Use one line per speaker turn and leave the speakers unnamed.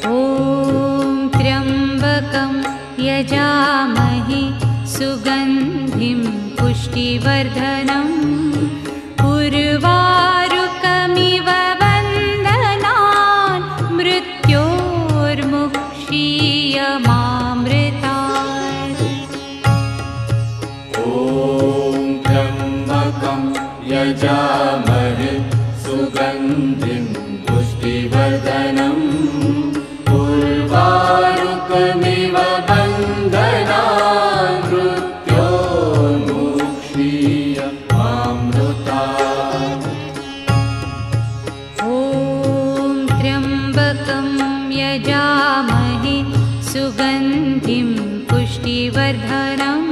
ॐ त्र्यम्बकं यजामहे सुगन्धिं पुष्टिवर्धनम् उर्वारुकमिव वन्दनान् मृत्योर्मुक्षीयमामृतात्।
ॐ त्र्यम्बकं यजामहे सुगन्धिं पुष्टिवर्धनम् उर्वारुकमिव वन्दनान् मृत्योर्मुक्षीयमामृतात्।
ॐ त्र्यम्बकं यजामहे सुगन्धिं पुष्टिवर्धनम्